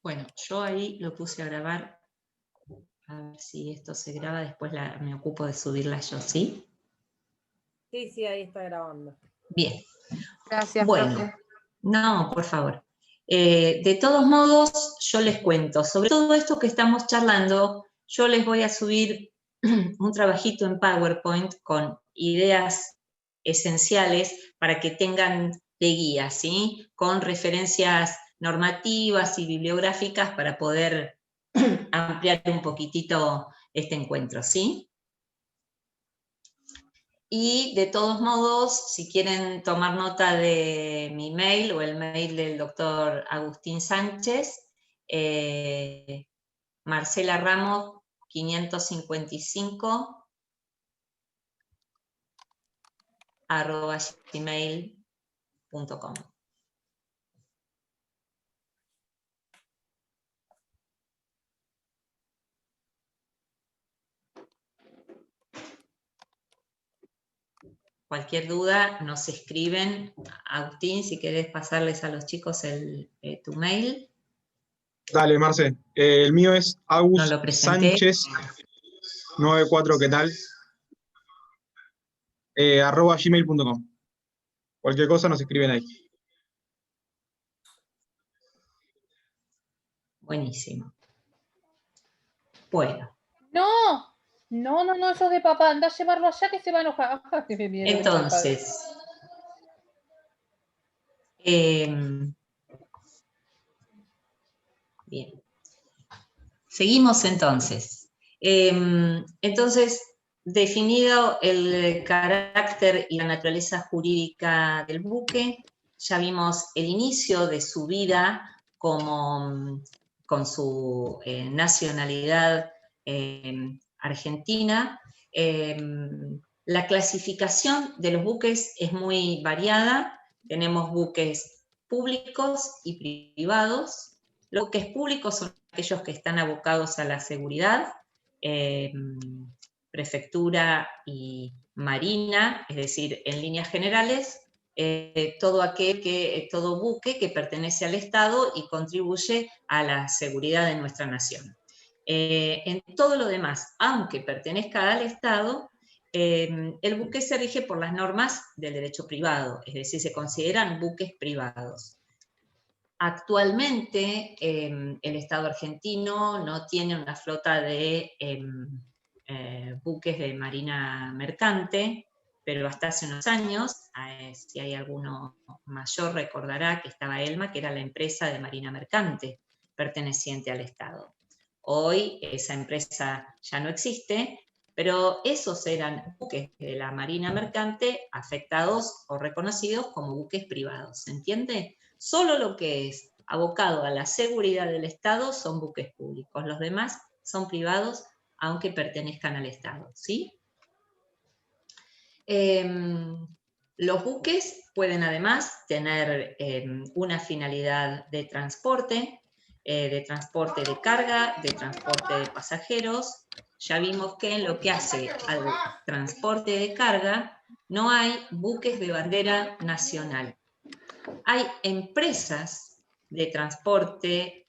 Bueno, yo ahí lo puse a grabar. A ver si esto se graba, después me ocupo de subirla yo, ¿sí? Sí, ahí está grabando. Bien. Gracias, bueno, profe. No, por favor. De todos modos, yo les cuento. Sobre todo esto que estamos charlando, yo les voy a subir un trabajito en PowerPoint con ideas esenciales para que tengan de guía, ¿sí? Con referencias normativas y bibliográficas para poder ampliar un poquitito este encuentro, ¿sí? Y de todos modos, si quieren tomar nota de mi mail o el mail del doctor Agustín Sánchez, Marcela Ramos 555 @gmail.com. Cualquier duda nos escriben. Agustín, si querés pasarles a los chicos tu mail. Dale, Marce. El mío es Agus No lo presenté. Sánchez 94, ¿qué tal? @gmail.com. Cualquier cosa nos escriben ahí. Buenísimo. Bueno. No, eso es de papá. Anda a llevarlo allá que se va a enojar. Entonces, bien. Seguimos entonces. Entonces, definido el carácter y la naturaleza jurídica del buque, ya vimos el inicio de su vida con su nacionalidad argentina. La clasificación de los buques es muy variada. Tenemos buques públicos y privados. Los buques públicos son aquellos que están abocados a la seguridad, prefectura y marina, es decir, en líneas generales, todo buque que pertenece al Estado y contribuye a la seguridad de nuestra nación. En todo lo demás, aunque pertenezca al Estado, el buque se rige por las normas del derecho privado, es decir, se consideran buques privados. Actualmente el Estado argentino no tiene una flota de buques de marina mercante, pero hasta hace unos años, si hay alguno mayor recordará que estaba ELMA, que era la empresa de marina mercante perteneciente al Estado. Hoy esa empresa ya no existe, pero esos eran buques de la marina mercante afectados o reconocidos como buques privados, ¿se entiende? Solo lo que es abocado a la seguridad del Estado son buques públicos, los demás son privados, aunque pertenezcan al Estado, ¿sí? Los buques pueden además tener una finalidad de transporte de carga, de transporte de pasajeros. Ya vimos que en lo que hace al transporte de carga no hay buques de bandera nacional. Hay empresas de transporte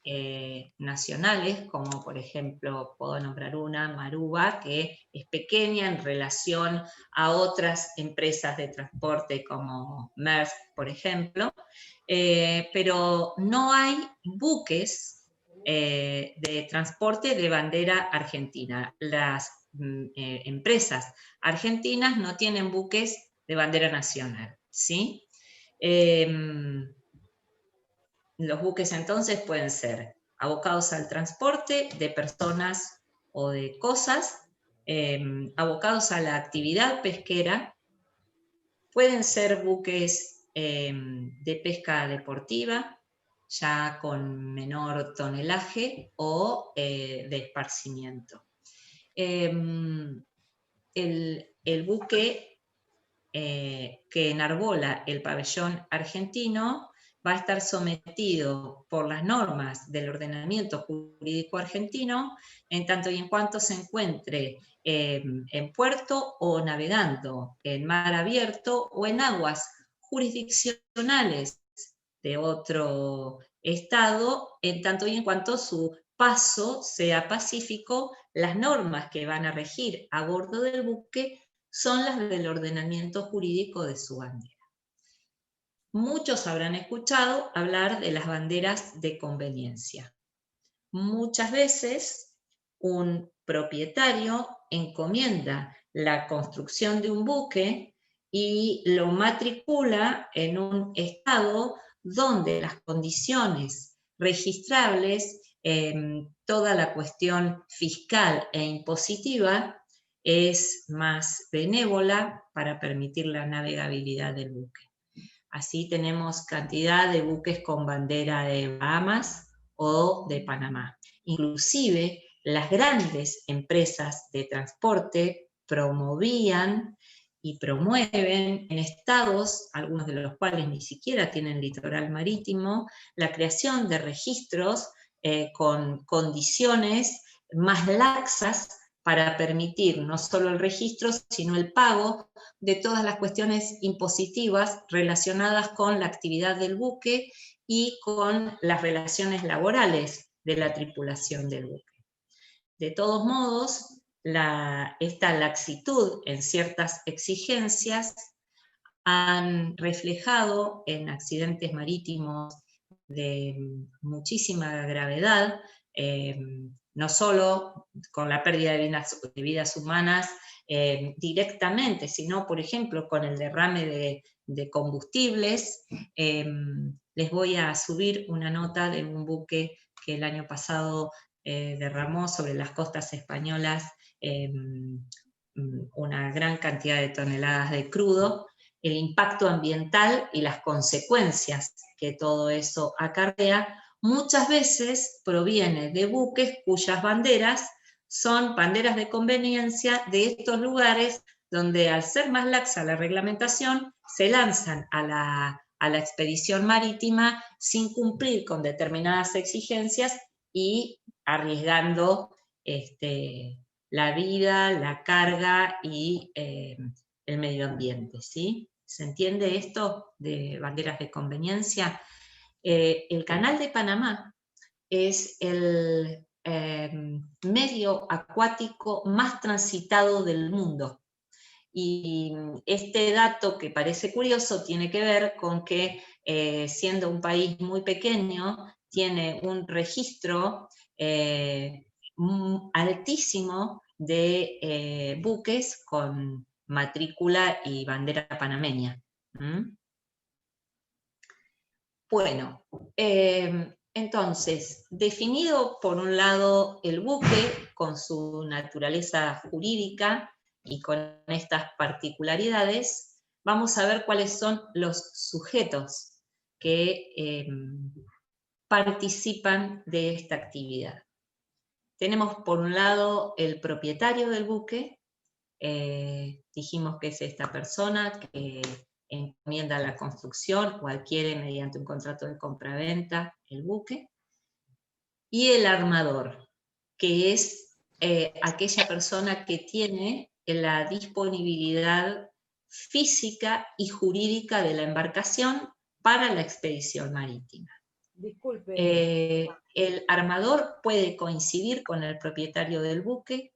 nacionales, como por ejemplo, puedo nombrar una, Maruba, que es pequeña en relación a otras empresas de transporte como Maersk, por ejemplo, pero no hay buques de transporte de bandera argentina. Las empresas argentinas no tienen buques de bandera nacional, ¿sí? Los buques entonces pueden ser abocados al transporte de personas o de cosas, abocados a la actividad pesquera, pueden ser buques de pesca deportiva, ya con menor tonelaje, o de esparcimiento. El buque que enarbola el pabellón argentino va a estar sometido por las normas del ordenamiento jurídico argentino en tanto y en cuanto se encuentre en puerto o navegando en mar abierto o en aguas jurisdiccionales de otro estado, en tanto y en cuanto su paso sea pacífico. Las normas que van a regir a bordo del buque son las del ordenamiento jurídico de su bandera. Muchos habrán escuchado hablar de las banderas de conveniencia. Muchas veces un propietario encomienda la construcción de un buque y lo matricula en un estado donde las condiciones registrables, toda la cuestión fiscal e impositiva es más benévola para permitir la navegabilidad del buque. Así tenemos cantidad de buques con bandera de Bahamas o de Panamá. Inclusive las grandes empresas de transporte promovían y promueven en estados, algunos de los cuales ni siquiera tienen litoral marítimo, la creación de registros con condiciones más laxas para permitir no solo el registro, sino el pago de todas las cuestiones impositivas relacionadas con la actividad del buque y con las relaciones laborales de la tripulación del buque. De todos modos, esta laxitud en ciertas exigencias han reflejado en accidentes marítimos de muchísima gravedad, no solo con la pérdida de vidas humanas directamente, sino, por ejemplo, con el derrame de combustibles. Les voy a subir una nota de un buque que el año pasado derramó sobre las costas españolas una gran cantidad de toneladas de crudo, el impacto ambiental y las consecuencias que todo eso acarrea, muchas veces proviene de buques cuyas banderas son banderas de conveniencia de estos lugares donde, al ser más laxa la reglamentación, se lanzan a la expedición marítima sin cumplir con determinadas exigencias y arriesgando la vida, la carga y el medio ambiente, ¿sí? ¿Se entiende esto de banderas de conveniencia? El Canal de Panamá es el medio acuático más transitado del mundo. Y este dato, que parece curioso, tiene que ver con que, siendo un país muy pequeño, tiene un registro altísimo de buques con matrícula y bandera panameña. Bueno, entonces, definido por un lado el buque con su naturaleza jurídica y con estas particularidades, vamos a ver cuáles son los sujetos que participan de esta actividad. Tenemos por un lado el propietario del buque, dijimos que es esta persona que encomienda la construcción o adquiere mediante un contrato de compraventa el buque, y el armador, que es aquella persona que tiene la disponibilidad física y jurídica de la embarcación para la expedición marítima. Disculpe. El armador puede coincidir con el propietario del buque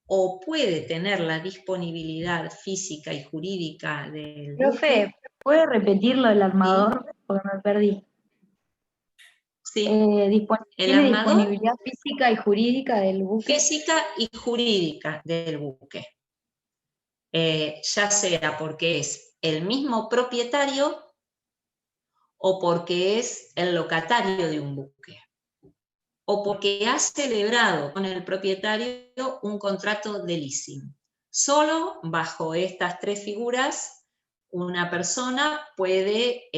o puede tener la disponibilidad física y jurídica del Profe, buque. ¿puede repetirlo del armador? ¿Sí? Porque me perdí. Sí. ¿Tiene disponibilidad física y jurídica del buque? Física y jurídica del buque. Ya sea porque es el mismo propietario o porque es el locatario de un buque, o porque ha celebrado con el propietario un contrato de leasing. Solo bajo estas tres figuras una persona puede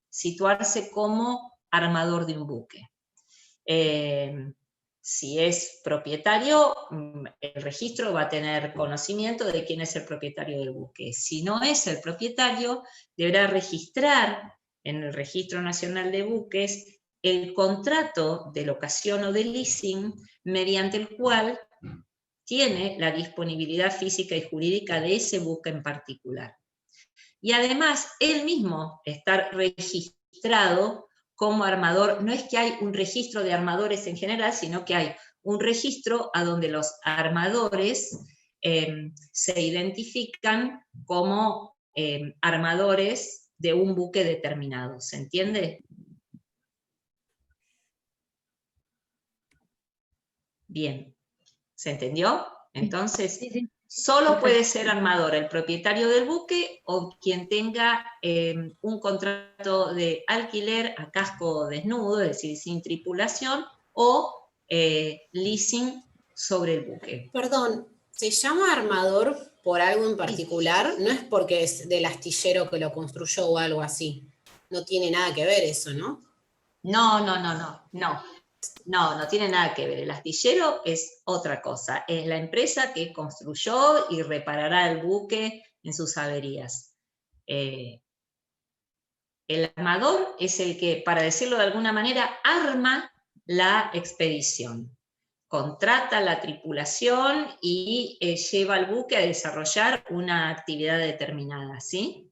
situarse como armador de un buque. Si es propietario, el registro va a tener conocimiento de quién es el propietario del buque. Si no es el propietario, deberá registrar en el Registro Nacional de Buques el contrato de locación o de leasing mediante el cual tiene la disponibilidad física y jurídica de ese buque en particular. Y además, él mismo estar registrado como armador, no es que hay un registro de armadores en general, sino que hay un registro a donde los armadores se identifican como armadores de un buque determinado, ¿se entiende? Bien, ¿se entendió? Entonces, Sí. solo puede ser armador el propietario del buque o quien tenga un contrato de alquiler a casco desnudo, es decir, sin tripulación, o leasing sobre el buque. Perdón, ¿se llama armador por algo en particular? No es porque es del astillero que lo construyó o algo así. No tiene nada que ver eso, ¿no? No tiene nada que ver. El astillero es otra cosa. Es la empresa que construyó y reparará el buque en sus averías. El armador es el que, para decirlo de alguna manera, arma la expedición. Contrata la tripulación y lleva al buque a desarrollar una actividad determinada, ¿sí?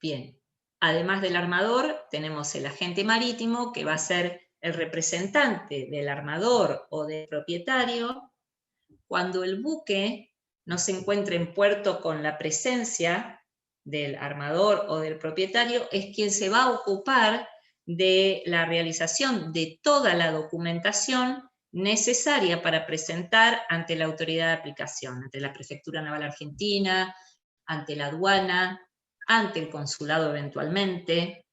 Bien, además del armador, tenemos el agente marítimo, que va a ser el representante del armador o del propietario, cuando el buque no se encuentre en puerto con la presencia del armador o del propietario, es quien se va a ocupar de la realización de toda la documentación necesaria para presentar ante la autoridad de aplicación, ante la Prefectura Naval Argentina, ante la aduana, ante el consulado eventualmente.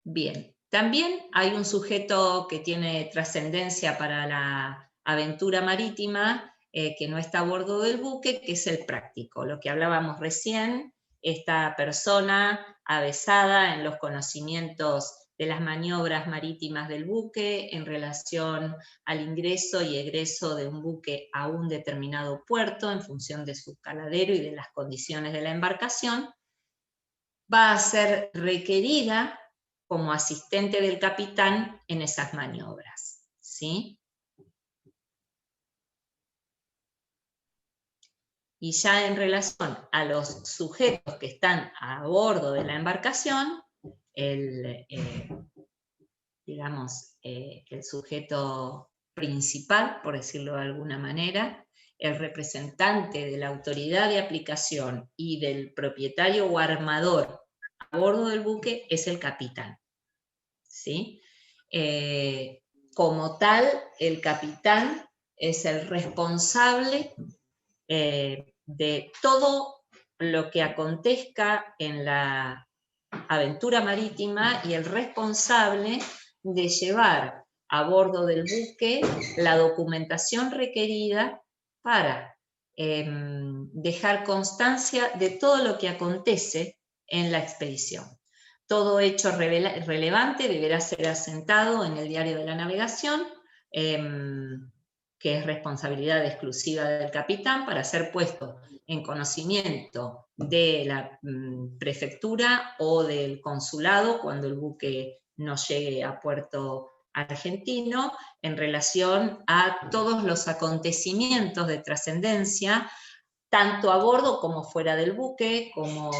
Bien, también hay un sujeto que tiene trascendencia para la aventura marítima, que no está a bordo del buque, que es el práctico, lo que hablábamos recién, esta persona avesada en los conocimientos de las maniobras marítimas del buque en relación al ingreso y egreso de un buque a un determinado puerto en función de su caladero y de las condiciones de la embarcación, va a ser requerida como asistente del capitán en esas maniobras, ¿sí? Y ya en relación a los sujetos que están a bordo de la embarcación, digamos, el sujeto principal, por decirlo de alguna manera, el representante de la autoridad de aplicación y del propietario o armador a bordo del buque es el capitán, ¿sí? Como tal, el capitán es el responsable de todo lo que acontezca en la aventura marítima y el responsable de llevar a bordo del buque la documentación requerida para dejar constancia de todo lo que acontece en la expedición. Todo hecho relevante deberá ser asentado en el diario de la navegación, que es responsabilidad exclusiva del capitán, para ser puesto en conocimiento de la prefectura o del consulado cuando el buque no llegue a puerto argentino, en relación a todos los acontecimientos de trascendencia, tanto a bordo como fuera del buque, como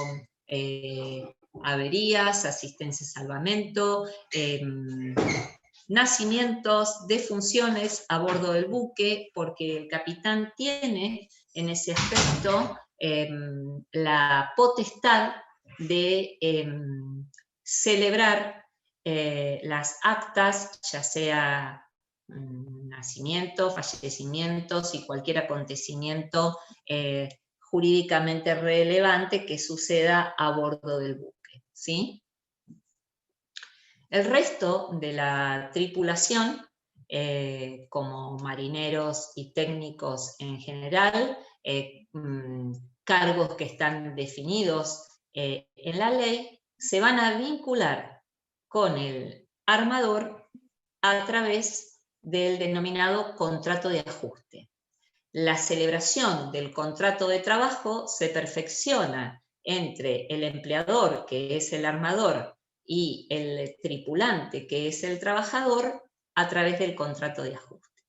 averías, asistencia y salvamento, nacimientos, defunciones a bordo del buque, porque el capitán tiene en ese aspecto la potestad de celebrar las actas, ya sea nacimientos, fallecimientos y cualquier acontecimiento jurídicamente relevante que suceda a bordo del buque, ¿sí? El resto de la tripulación, como marineros y técnicos en general, cargos que están definidos en la ley, se van a vincular con el armador a través del denominado contrato de ajuste. La celebración del contrato de trabajo se perfecciona entre el empleador, que es el armador, y el tripulante, que es el trabajador, a través del contrato de ajuste.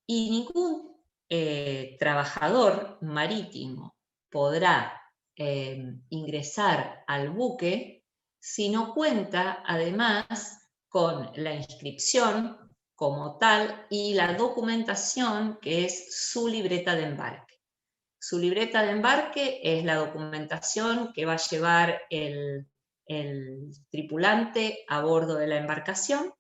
Y ningún trabajador marítimo podrá ingresar al buque si no cuenta además con la inscripción como tal y la documentación que es su libreta de embarque. Su libreta de embarque es la documentación que va a llevar el tripulante a bordo de la embarcación,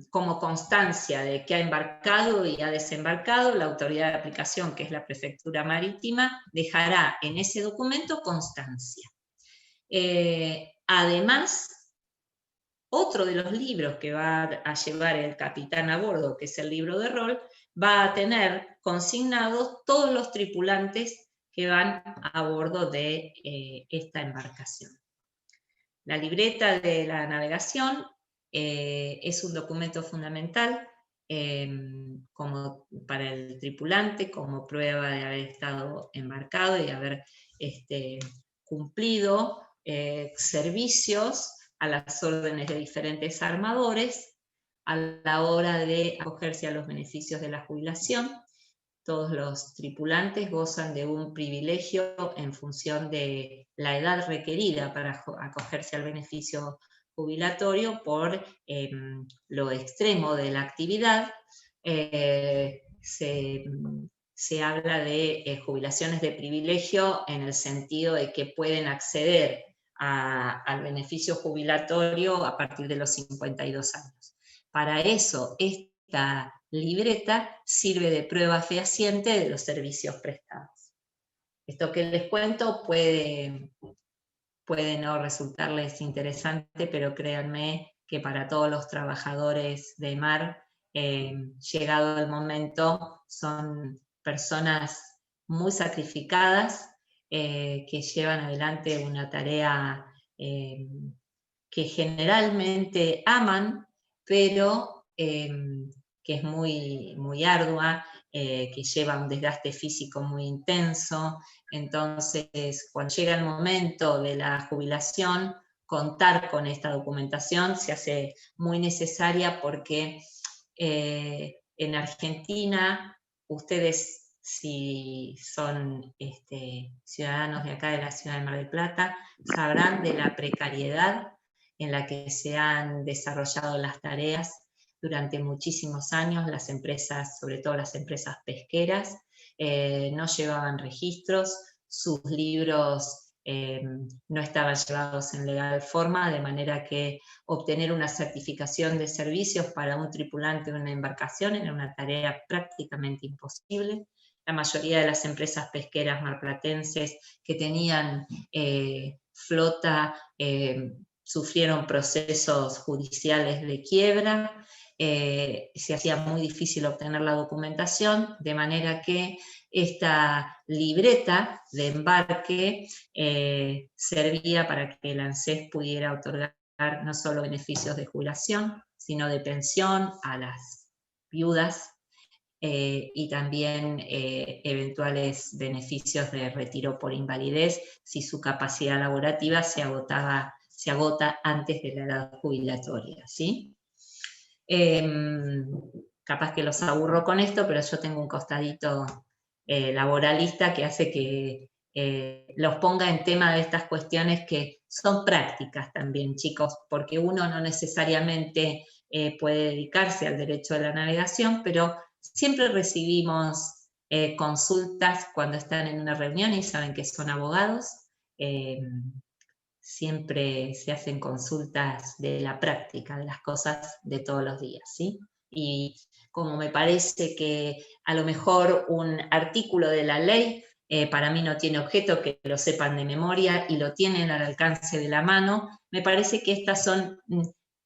como constancia de que ha embarcado y ha desembarcado. La autoridad de aplicación, que es la Prefectura Marítima, dejará en ese documento constancia. Además, otro de los libros que va a llevar el capitán a bordo, que es el libro de rol, va a tener consignados todos los tripulantes que van a bordo de esta embarcación. La libreta de la navegación es un documento fundamental como para el tripulante, como prueba de haber estado embarcado y haber cumplido servicios a las órdenes de diferentes armadores a la hora de acogerse a los beneficios de la jubilación. Todos los tripulantes gozan de un privilegio en función de la edad requerida para acogerse al beneficio jubilatorio por lo extremo de la actividad. Se habla de jubilaciones de privilegio en el sentido de que pueden acceder al beneficio jubilatorio a partir de los 52 años. Para eso, esta libreta sirve de prueba fehaciente de los servicios prestados. Esto que les cuento puede no resultarles interesante, pero créanme que para todos los trabajadores de mar, llegado el momento, son personas muy sacrificadas, que llevan adelante una tarea que generalmente aman, pero que es muy, muy ardua, que lleva un desgaste físico muy intenso. Entonces, cuando llega el momento de la jubilación, contar con esta documentación se hace muy necesaria porque en Argentina, ustedes, si son ciudadanos de acá de la ciudad de Mar del Plata, sabrán de la precariedad en la que se han desarrollado las tareas durante muchísimos años. Las empresas, sobre todo las empresas pesqueras, no llevaban registros, sus libros no estaban llevados en legal forma, de manera que obtener una certificación de servicios para un tripulante de una embarcación era una tarea prácticamente imposible. La mayoría de las empresas pesqueras marplatenses que tenían flota sufrieron procesos judiciales de quiebra, se hacía muy difícil obtener la documentación, de manera que esta libreta de embarque servía para que el ANSES pudiera otorgar no solo beneficios de jubilación, sino de pensión a las viudas, y también eventuales beneficios de retiro por invalidez si su capacidad laborativa se agota antes de la edad jubilatoria, ¿sí? Capaz que los aburro con esto, pero yo tengo un costadito laboralista que hace que los ponga en tema de estas cuestiones que son prácticas también, chicos, porque uno no necesariamente puede dedicarse al derecho de la navegación, pero siempre recibimos consultas cuando están en una reunión y saben que son abogados. Siempre se hacen consultas de la práctica, de las cosas de todos los días, ¿sí? Y como me parece que a lo mejor un artículo de la ley para mí no tiene objeto que lo sepan de memoria y lo tienen al alcance de la mano, me parece que estas son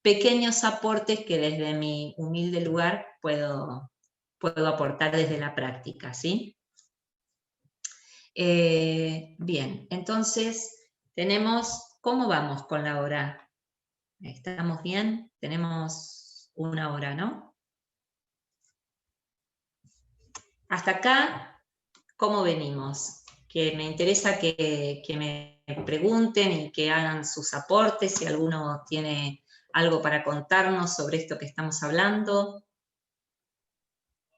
pequeños aportes que desde mi humilde lugar puedo aportar desde la práctica, ¿sí? Bien, entonces tenemos... ¿Cómo vamos con la hora? ¿Estamos bien? Tenemos 1 hora, ¿no? Hasta acá, ¿cómo venimos? Que me interesa que me pregunten y que hagan sus aportes, si alguno tiene algo para contarnos sobre esto que estamos hablando.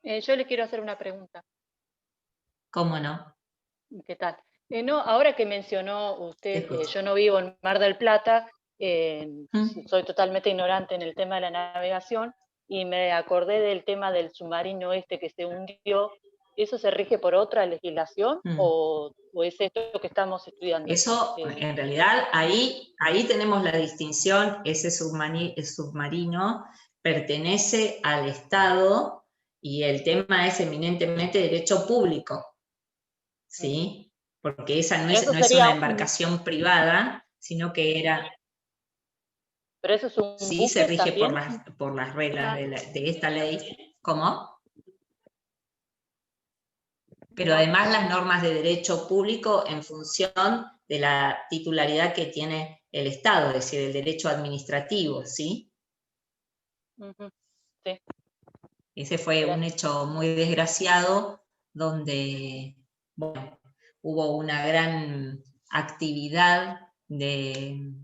Yo le quiero hacer una pregunta. ¿Cómo no? ¿Qué tal? No, ahora que mencionó usted, Te escucho. yo no vivo en Mar del Plata, ¿Mm? soy totalmente ignorante en el tema de la navegación, y me acordé del tema del submarino este que se hundió. ¿Eso se rige por otra legislación o es esto que estamos estudiando? Eso, en realidad, ahí tenemos la distinción. Ese submarino pertenece al Estado y el tema es eminentemente derecho público, ¿sí? Porque esa no es una embarcación privada, sino que era... ¿Pero eso es un Sí, se buque rige también? por las reglas de esta ley. ¿Cómo? Pero además las normas de derecho público en función de la titularidad que tiene el Estado, es decir, el derecho administrativo, ¿sí? Sí. Ese fue un hecho muy desgraciado donde, bueno, hubo una gran actividad de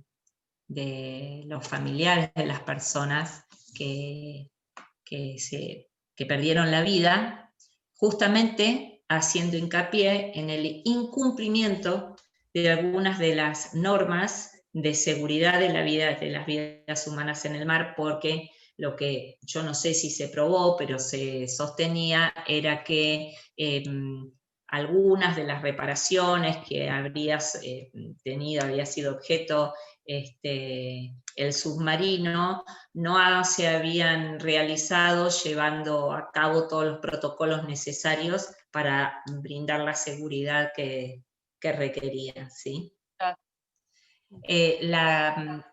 los familiares de las personas que perdieron la vida, justamente haciendo hincapié en el incumplimiento de algunas de las normas de seguridad de las vidas humanas en el mar, porque lo que yo no sé si se probó, pero se sostenía, era que algunas de las reparaciones que habría sido objeto el submarino, no se habían realizado llevando a cabo todos los protocolos necesarios para brindar la seguridad que requería, ¿sí? La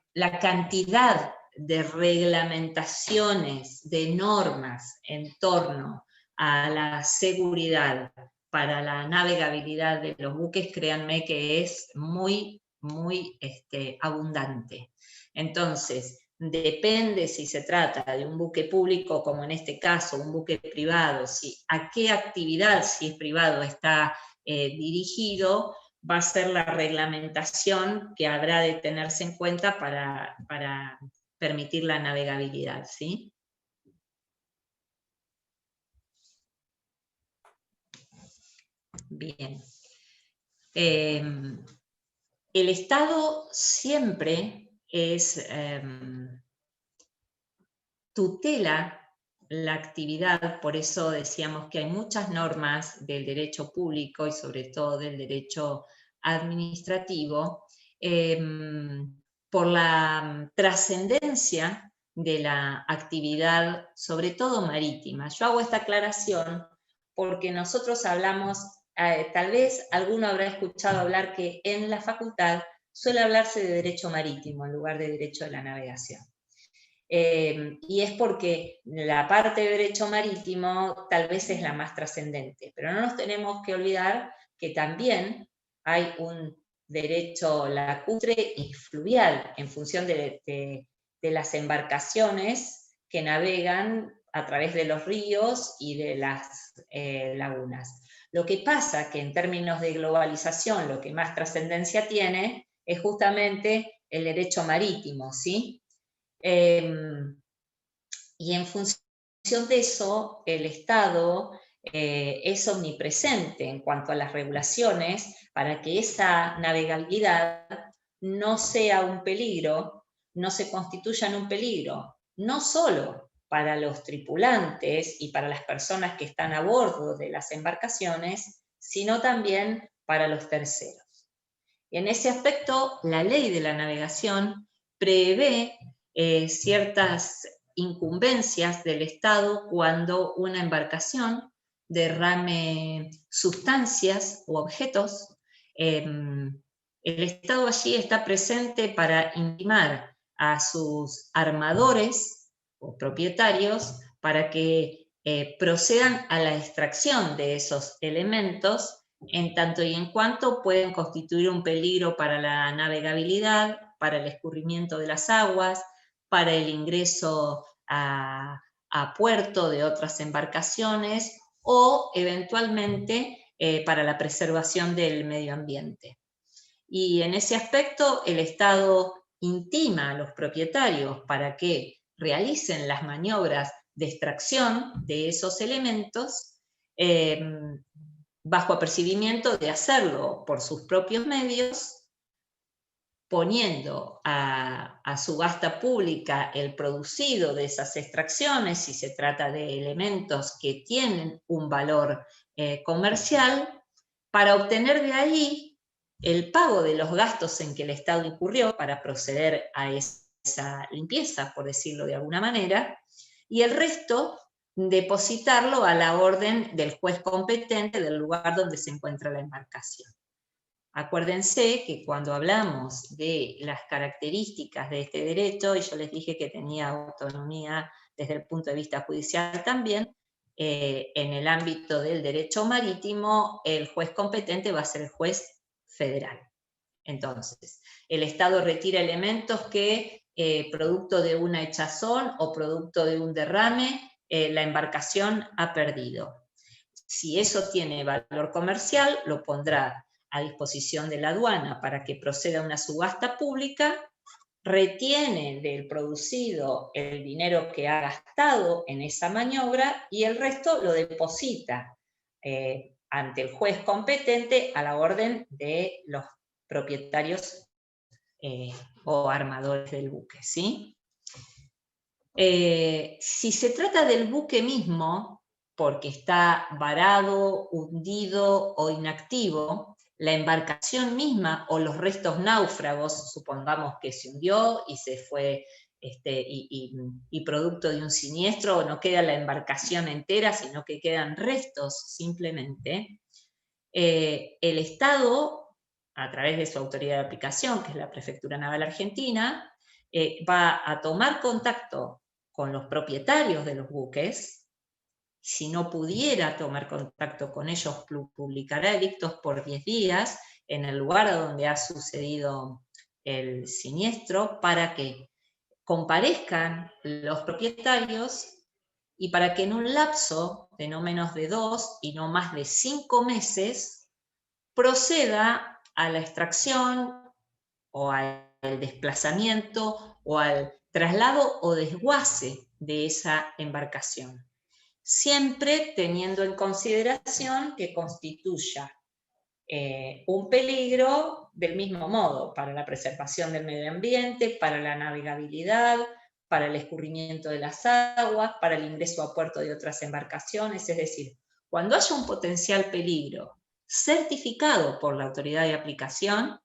cantidad de reglamentaciones, de normas en torno a la seguridad para la navegabilidad de los buques, créanme que es muy abundante. Entonces, depende si se trata de un buque público, como en este caso, un buque privado, a qué actividad, si es privado, está dirigido, va a ser la reglamentación que habrá de tenerse en cuenta para permitir la navegabilidad, ¿sí? Bien. El Estado siempre tutela la actividad, por eso decíamos que hay muchas normas del derecho público y sobre todo del derecho administrativo, por la trascendencia de la actividad, sobre todo marítima. Yo hago esta aclaración porque nosotros hablamos, tal vez alguno habrá escuchado hablar que en la facultad suele hablarse de derecho marítimo en lugar de derecho de la navegación. Y es porque la parte de derecho marítimo tal vez es la más trascendente, pero no nos tenemos que olvidar que también hay un derecho lacustre y fluvial en función de las embarcaciones que navegan a través de los ríos y de las lagunas. Lo que pasa que en términos de globalización lo que más trascendencia tiene es justamente el derecho marítimo, ¿sí? Y en función de eso, el Estado es omnipresente en cuanto a las regulaciones para que esa navegabilidad no sea un peligro, no se constituya en un peligro, no solo para los tripulantes y para las personas que están a bordo de las embarcaciones, sino también para los terceros. Y en ese aspecto, la ley de la navegación prevé ciertas incumbencias del Estado cuando una embarcación derrame sustancias u objetos. El Estado allí está presente para intimar a sus armadores o propietarios para que procedan a la extracción de esos elementos en tanto y en cuanto pueden constituir un peligro para la navegabilidad, para el escurrimiento de las aguas, para el ingreso a puerto de otras embarcaciones o eventualmente para la preservación del medio ambiente. Y en ese aspecto el Estado intima a los propietarios para que realicen las maniobras de extracción de esos elementos bajo apercibimiento de hacerlo por sus propios medios, poniendo a subasta pública el producido de esas extracciones, si se trata de elementos que tienen un valor comercial, para obtener de ahí el pago de los gastos en que el Estado incurrió para proceder a esa limpieza, por decirlo de alguna manera, y el resto depositarlo a la orden del juez competente del lugar donde se encuentra la embarcación. Acuérdense que cuando hablamos de las características de este derecho, y yo les dije que tenía autonomía desde el punto de vista judicial también, en el ámbito del derecho marítimo, el juez competente va a ser el juez federal. Entonces, el Estado retira elementos que, producto de una hinchazón o producto de un derrame, la embarcación ha perdido. Si eso tiene valor comercial, lo pondrá a disposición de la aduana para que proceda a una subasta pública, retiene del producido el dinero que ha gastado en esa maniobra y el resto lo deposita ante el juez competente a la orden de los propietarios o armadores del buque, ¿sí? Si se trata del buque mismo, porque está varado, hundido o inactivo, la embarcación misma o los restos náufragos, supongamos que se hundió y se fue, y producto de un siniestro, no queda la embarcación entera, sino que quedan restos simplemente, el Estado, a través de su autoridad de aplicación, que es la Prefectura Naval Argentina, va a tomar contacto con los propietarios de los buques. Si no pudiera tomar contacto con ellos, publicará edictos por 10 días en el lugar donde ha sucedido el siniestro para que comparezcan los propietarios y para que en un lapso de no menos de 2 y no más de 5 meses proceda a la extracción o al desplazamiento o al traslado o desguace de esa embarcación, siempre teniendo en consideración que constituya un peligro del mismo modo para la preservación del medio ambiente, para la navegabilidad, para el escurrimiento de las aguas, para el ingreso a puerto de otras embarcaciones. Es decir, cuando haya un potencial peligro certificado por la autoridad de aplicación,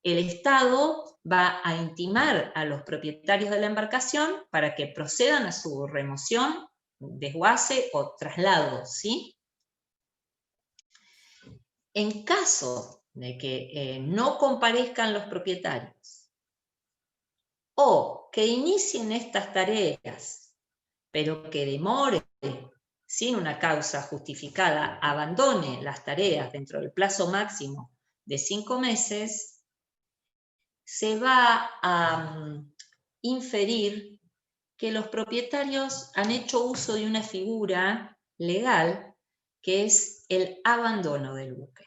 el Estado va a intimar a los propietarios de la embarcación para que procedan a su remoción, desguace o traslado, ¿sí? En caso de que no comparezcan los propietarios o que inicien estas tareas, pero que demore sin una causa justificada, abandone las tareas dentro del plazo máximo de 5 meses, se va a inferir que los propietarios han hecho uso de una figura legal que es el abandono del buque.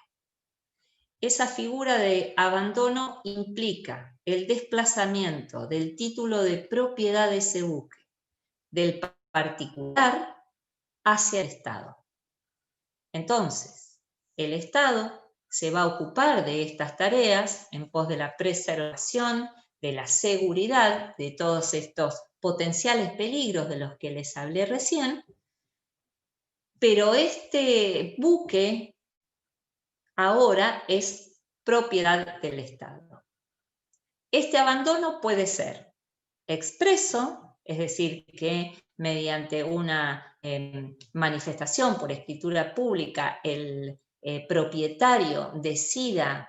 Esa figura de abandono implica el desplazamiento del título de propiedad de ese buque, del particular hacia el Estado. Entonces, el Estado se va a ocupar de estas tareas en pos de la preservación, de la seguridad de todos estos potenciales peligros de los que les hablé recién, pero este buque ahora es propiedad del Estado. Este abandono puede ser expreso, es decir, que mediante una manifestación por escritura pública el propietario decida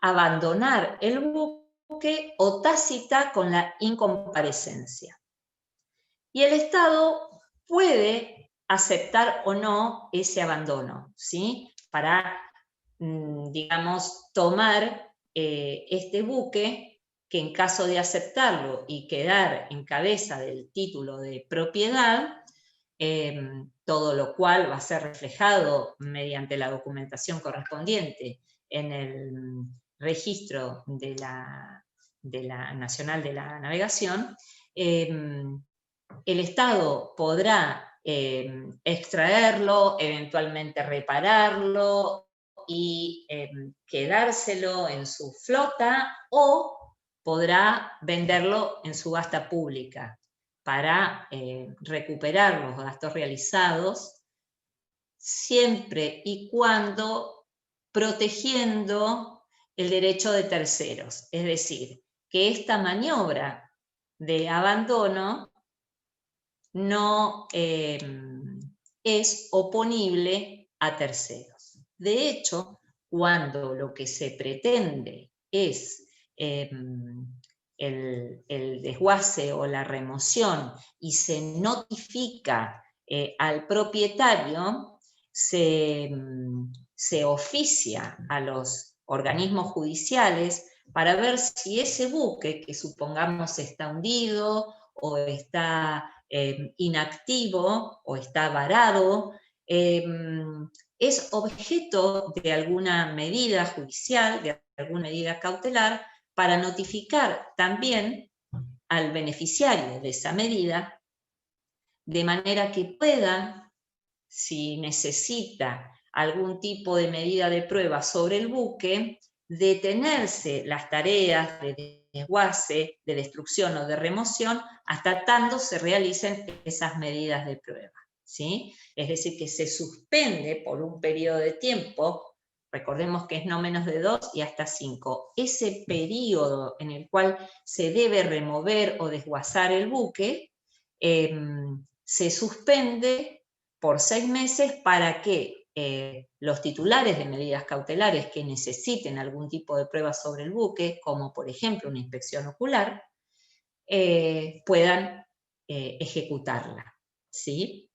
abandonar el buque, o tácita con la incomparecencia. Y el Estado puede aceptar o no ese abandono, ¿sí? Para, digamos, tomar este buque, que en caso de aceptarlo y quedar en cabeza del título de propiedad, todo lo cual va a ser reflejado mediante la documentación correspondiente en registro de la Nacional de la Navegación, el Estado podrá extraerlo, eventualmente repararlo y quedárselo en su flota, o podrá venderlo en subasta pública para recuperar los gastos realizados, siempre y cuando protegiendo el derecho de terceros. Es decir, que esta maniobra de abandono no es oponible a terceros. De hecho, cuando lo que se pretende es el desguace o la remoción y se notifica al propietario, se oficia a los organismos judiciales para ver si ese buque, que supongamos está hundido o está inactivo o está varado, es objeto de alguna medida judicial, de alguna medida cautelar, para notificar también al beneficiario de esa medida, de manera que pueda, si necesita algún tipo de medida de prueba sobre el buque, detenerse las tareas de desguace, de destrucción o de remoción, hasta tanto se realicen esas medidas de prueba, ¿sí? Es decir, que se suspende por un periodo de tiempo, recordemos que es no menos de 2 y hasta 5, ese periodo en el cual se debe remover o desguazar el buque, se suspende por 6 meses para que los titulares de medidas cautelares que necesiten algún tipo de prueba sobre el buque, como por ejemplo una inspección ocular, puedan ejecutarla, ¿sí?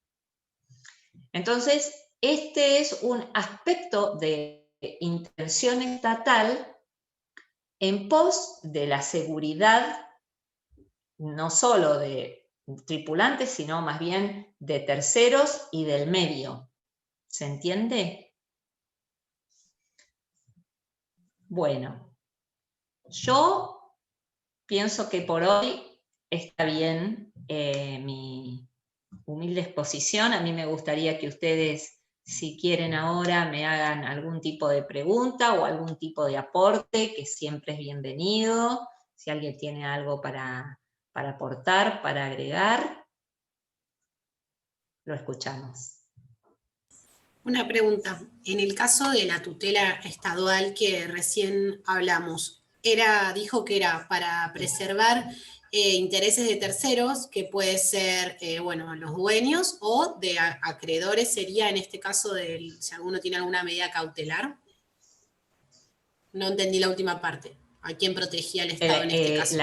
Entonces, este es un aspecto de intervención estatal en pos de la seguridad, no solo de tripulantes, sino más bien de terceros y del medio. ¿Se entiende? Bueno, yo pienso que por hoy está bien mi humilde exposición. A mí me gustaría que ustedes, si quieren ahora, me hagan algún tipo de pregunta o algún tipo de aporte, que siempre es bienvenido. Si alguien tiene algo para aportar, para agregar, lo escuchamos. Una pregunta. En el caso de la tutela estadual que recién hablamos, dijo que era para preservar intereses de terceros, que puede ser, los dueños o de acreedores, sería en este caso si alguno tiene alguna medida cautelar. No entendí la última parte. ¿A quién protegía el Estado en este caso?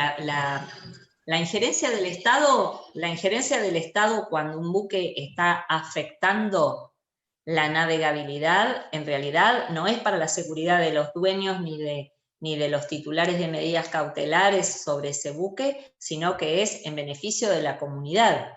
La injerencia del Estado cuando un buque está afectando la navegabilidad, en realidad no es para la seguridad de los dueños ni de los titulares de medidas cautelares sobre ese buque, sino que es en beneficio de la comunidad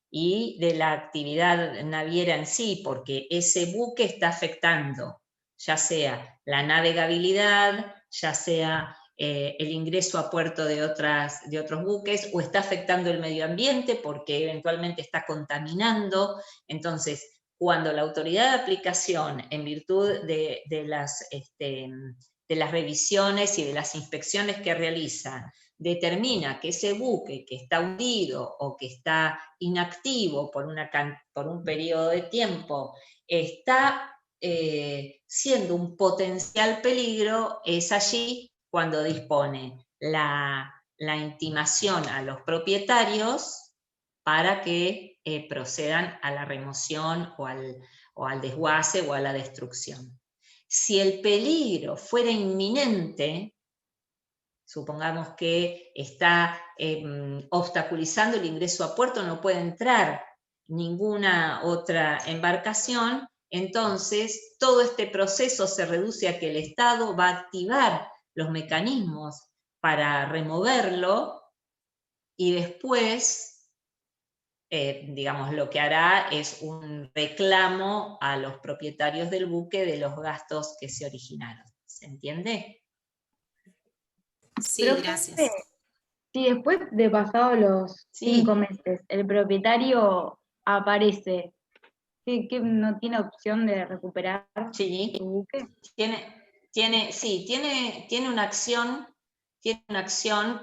y de la actividad naviera en sí, porque ese buque está afectando ya sea la navegabilidad, ya sea el ingreso a puerto de otros buques, o está afectando el medio ambiente porque eventualmente está contaminando. Entonces, cuando la autoridad de aplicación, en virtud de las revisiones y de las inspecciones que realiza, determina que ese buque que está hundido o que está inactivo por un periodo de tiempo está siendo un potencial peligro, es allí cuando dispone la intimación a los propietarios para que procedan a la remoción o al desguace o a la destrucción. Si el peligro fuera inminente, supongamos que está obstaculizando el ingreso a puerto, no puede entrar ninguna otra embarcación, entonces todo este proceso se reduce a que el Estado va a activar los mecanismos para removerlo y después, digamos, lo que hará es un reclamo a los propietarios del buque de los gastos que se originaron. ¿Se entiende? Sí, Pero, gracias. profe, si después de pasados los 5 meses el propietario aparece, ¿qué no tiene opción de recuperar Sí, su buque? tiene una acción,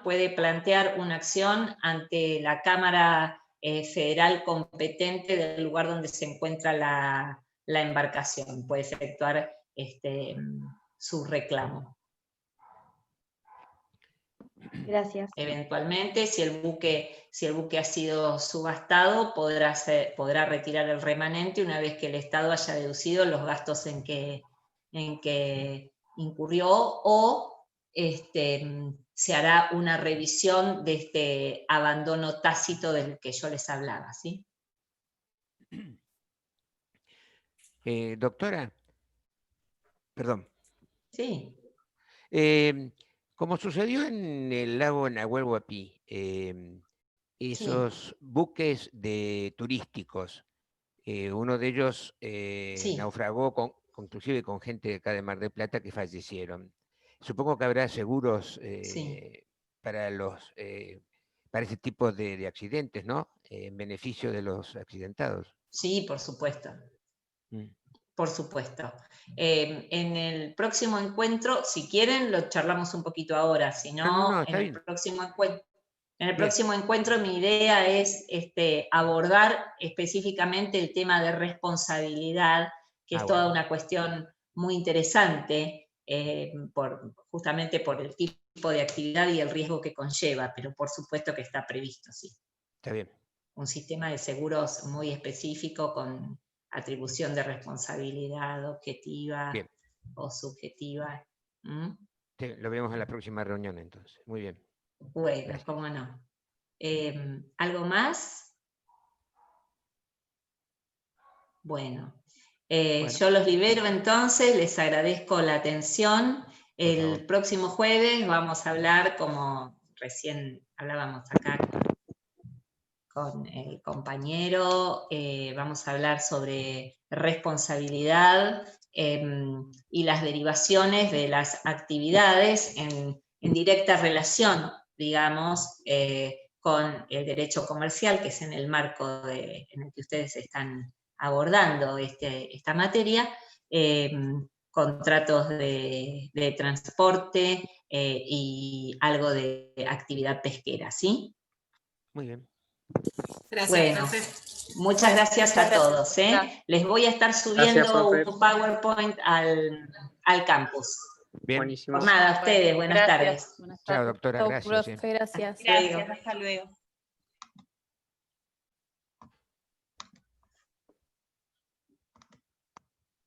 puede plantear una acción ante la Cámara Federal competente del lugar donde se encuentra la embarcación, puede efectuar su reclamo. Gracias. Eventualmente, si el buque ha sido subastado, podrá retirar el remanente una vez que el Estado haya deducido los gastos en que incurrió, o se hará una revisión de este abandono tácito del que yo les hablaba, ¿sí? Doctora, perdón. Sí. Como sucedió en el lago Nahuel Huapi, esos buques turísticos, uno de ellos naufragó inclusive con gente de acá de Mar del Plata que fallecieron. Supongo que habrá seguros para ese tipo de accidentes, ¿no? En beneficio de los accidentados. Sí, por supuesto. Por supuesto. En el próximo encuentro, si quieren, lo charlamos un poquito ahora, si no, en el próximo encuentro mi idea es abordar específicamente el tema de responsabilidad, que es toda una cuestión muy interesante, justamente por el tipo de actividad y el riesgo que conlleva, pero por supuesto que está previsto, sí. Está bien. Un sistema de seguros muy específico con atribución de responsabilidad objetiva o subjetiva. Sí, lo vemos en la próxima reunión entonces. Muy bien. Bueno, gracias. cómo no. ¿Algo más? Bueno, yo los libero entonces, les agradezco la atención. El próximo jueves vamos a hablar, como recién hablábamos acá con el compañero, vamos a hablar sobre responsabilidad y las derivaciones de las actividades en directa relación, digamos, con el derecho comercial, que es en el marco en el que ustedes están abordando esta materia, contratos de transporte y algo de actividad pesquera, ¿sí? Muy bien. Gracias, bueno, profe. Muchas gracias a todos. Les voy a estar subiendo un PowerPoint al campus. Bien. Buenísimo. Por nada, a ustedes, buenas tardes. Buenas tardes. Chao, doctora, Chau, gracias. profe, gracias. Gracias, hasta luego.